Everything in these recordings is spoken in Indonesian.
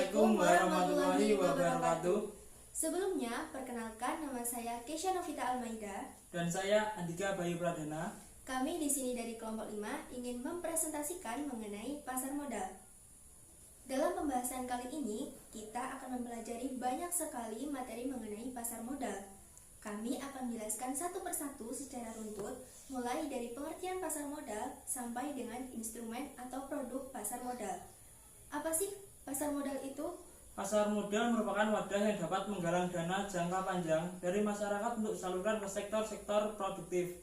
Assalamualaikum warahmatullahi wabarakatuh. Sebelumnya, perkenalkan nama saya Kesha Novita Almaida. Dan saya Andika Bayu Pradana. Kami di sini dari kelompok 5 ingin mempresentasikan mengenai pasar modal. Dalam pembahasan kali ini, kita akan mempelajari banyak sekali materi mengenai pasar modal. Kami akan menjelaskan satu persatu secara runtut, mulai dari pengertian pasar modal sampai dengan instrumen atau produk pasar modal. Apa sih pasar modal itu? Pasar modal merupakan wadah yang dapat menggalang dana jangka panjang dari masyarakat untuk disalurkan ke sektor-sektor produktif.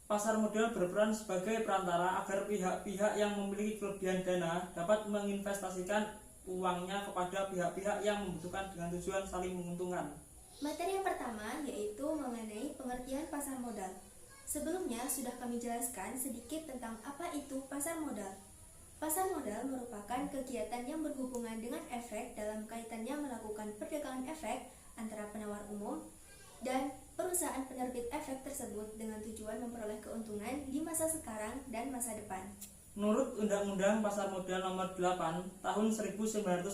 Pasar modal berperan sebagai perantara agar pihak-pihak yang memiliki kelebihan dana dapat menginvestasikan uangnya kepada pihak-pihak yang membutuhkan dengan tujuan saling menguntungkan. Materi yang pertama yaitu mengenai pengertian pasar modal. Sebelumnya sudah kami jelaskan sedikit tentang apa itu pasar modal. Pasar modal merupakan kegiatan yang berhubungan dengan efek dalam kaitannya melakukan perdagangan efek antara penawar umum dan perusahaan penerbit efek tersebut dengan tujuan memperoleh keuntungan di masa sekarang dan masa depan. Menurut Undang-Undang Pasar Modal Nomor 8 Tahun 1995,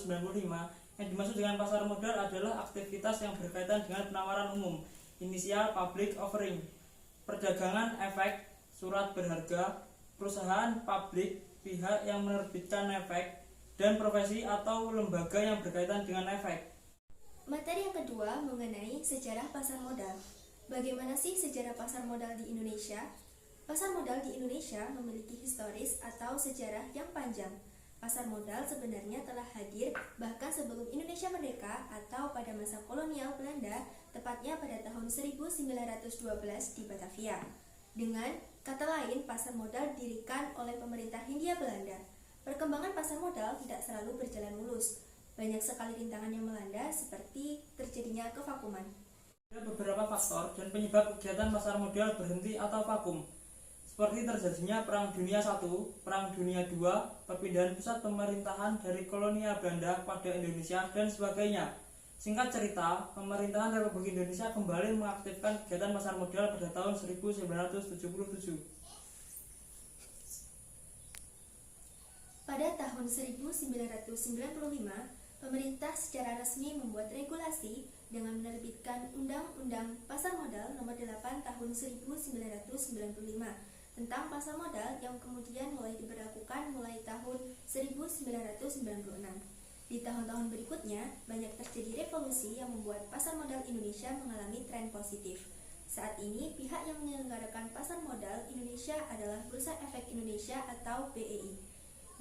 yang dimaksud dengan pasar modal adalah aktivitas yang berkaitan dengan penawaran umum, inisial public offering, perdagangan efek, surat berharga, perusahaan publik, pihak yang menerbitkan efek, dan profesi atau lembaga yang berkaitan dengan efek. Materi yang kedua mengenai sejarah pasar modal. Bagaimana sih sejarah pasar modal di Indonesia? Pasar modal di Indonesia memiliki historis atau sejarah yang panjang. Pasar modal sebenarnya telah hadir bahkan sebelum Indonesia merdeka atau pada masa kolonial Belanda, tepatnya pada tahun 1912 di Batavia. Dengan kata lain, pasar modal didirikan oleh pemerintah Hindia Belanda. Perkembangan pasar modal tidak selalu berjalan mulus. Banyak sekali rintangan yang melanda seperti terjadinya kevakuman. Ada beberapa faktor dan penyebab kegiatan pasar modal berhenti atau vakum, seperti terjadinya Perang Dunia I, Perang Dunia II, perpindahan pusat pemerintahan dari kolonial Belanda pada Indonesia, dan sebagainya. Singkat cerita, pemerintahan Republik Indonesia kembali mengaktifkan kegiatan pasar modal pada tahun 1977. Pada tahun 1995, pemerintah secara resmi membuat regulasi dengan menerbitkan Undang-Undang Pasar Modal Nomor 8 Tahun 1995 tentang pasar modal yang kemudian mulai diberlakukan mulai tahun 1996. Di tahun-tahun berikutnya, banyak terjadi revolusi yang membuat pasar modal Indonesia mengalami tren positif. Saat ini, pihak yang menyelenggarakan pasar modal Indonesia adalah Bursa Efek Indonesia atau BEI.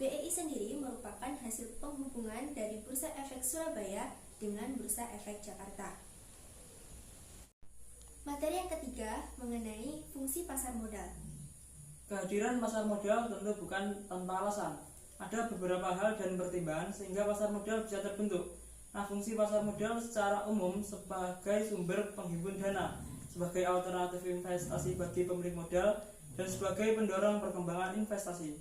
BEI sendiri merupakan hasil penghubungan dari Bursa Efek Surabaya dengan Bursa Efek Jakarta. Materi yang ketiga mengenai fungsi pasar modal. Kehadiran pasar modal tentu bukan tanpa alasan. Ada beberapa hal dan pertimbangan sehingga pasar modal bisa terbentuk. Nah, fungsi pasar modal secara umum sebagai sumber penghimpun dana, sebagai alternatif investasi bagi pemilik modal, dan sebagai pendorong perkembangan investasi.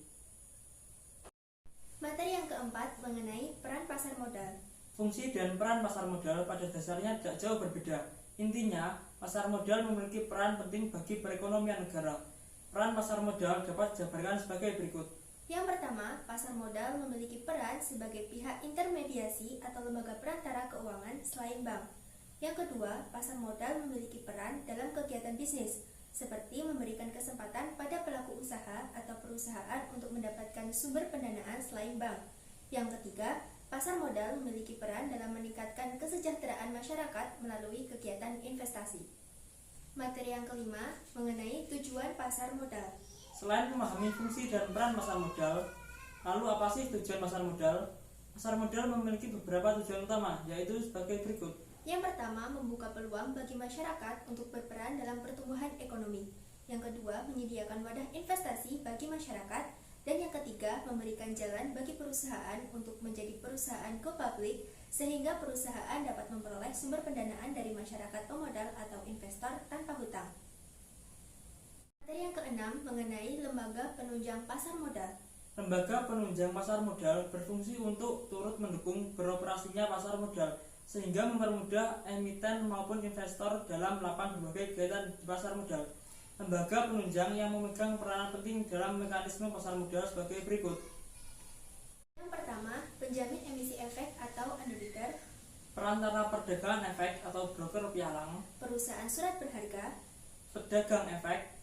Materi yang keempat mengenai peran pasar modal. Fungsi dan peran pasar modal pada dasarnya tidak jauh berbeda. Intinya, pasar modal memiliki peran penting bagi perekonomian negara. Peran pasar modal dapat dijabarkan sebagai berikut. Yang pertama, pasar modal memiliki peran sebagai pihak intermediasi atau lembaga perantara keuangan selain bank. Yang kedua, pasar modal memiliki peran dalam kegiatan bisnis, seperti memberikan kesempatan pada pelaku usaha atau perusahaan untuk mendapatkan sumber pendanaan selain bank. Yang ketiga, pasar modal memiliki peran dalam meningkatkan kesejahteraan masyarakat melalui kegiatan investasi. Materi yang kelima mengenai tujuan pasar modal. Selain memahami fungsi dan peran pasar modal, lalu apa sih tujuan pasar modal? Pasar modal memiliki beberapa tujuan utama, yaitu sebagai berikut. Yang pertama, membuka peluang bagi masyarakat untuk berperan dalam pertumbuhan ekonomi. Yang kedua, menyediakan wadah investasi bagi masyarakat. Dan yang ketiga, memberikan jalan bagi perusahaan untuk menjadi perusahaan go public, sehingga perusahaan dapat memperoleh sumber pendanaan dari masyarakat pemodal atau investor tanpa hutang. Materi yang keenam mengenai lembaga penunjang pasar modal. Lembaga penunjang pasar modal berfungsi untuk turut mendukung beroperasinya pasar modal, sehingga mempermudah emiten maupun investor dalam melakukan berbagai kegiatan di pasar modal. Lembaga penunjang yang memegang peranan penting dalam mekanisme pasar modal sebagai berikut. Yang pertama, penjamin emisi efek atau perantara perdagangan efek atau broker pialang, perusahaan surat berharga, pedagang efek,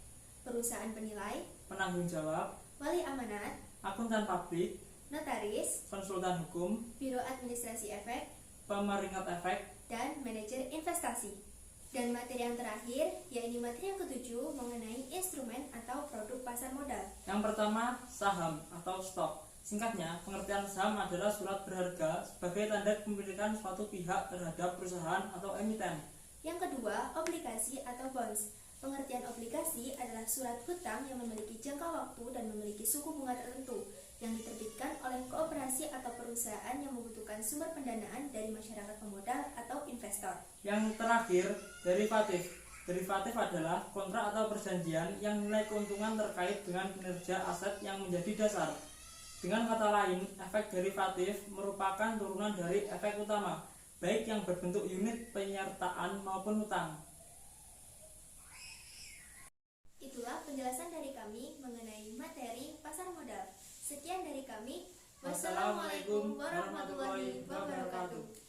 perusahaan penilai, penanggung jawab, wali amanat, akuntan publik, notaris, konsultan hukum, biro administrasi efek, pemeringat efek. dan manajer investasi. Dan materi yang terakhir, yaitu materi yang ketujuh mengenai instrumen atau produk pasar modal. Yang pertama, saham atau stok. Singkatnya, pengertian saham adalah surat berharga sebagai tanda kepemilikan suatu pihak terhadap perusahaan atau emiten. Yang kedua, obligasi atau bonds. Pengertian obligasi adalah surat hutang yang memiliki jangka waktu dan memiliki suku bunga tertentu yang diterbitkan oleh kooperasi atau perusahaan yang membutuhkan sumber pendanaan dari masyarakat pemodal atau investor. Yang terakhir, derivatif. Derivatif adalah kontrak atau perjanjian yang nilai keuntungan terkait dengan kinerja aset yang menjadi dasar. Dengan kata lain, efek derivatif merupakan turunan dari efek utama, baik yang berbentuk unit penyertaan maupun hutang. Itulah penjelasan dari kami mengenai materi pasar modal. Sekian dari kami. Wassalamualaikum warahmatullahi wabarakatuh.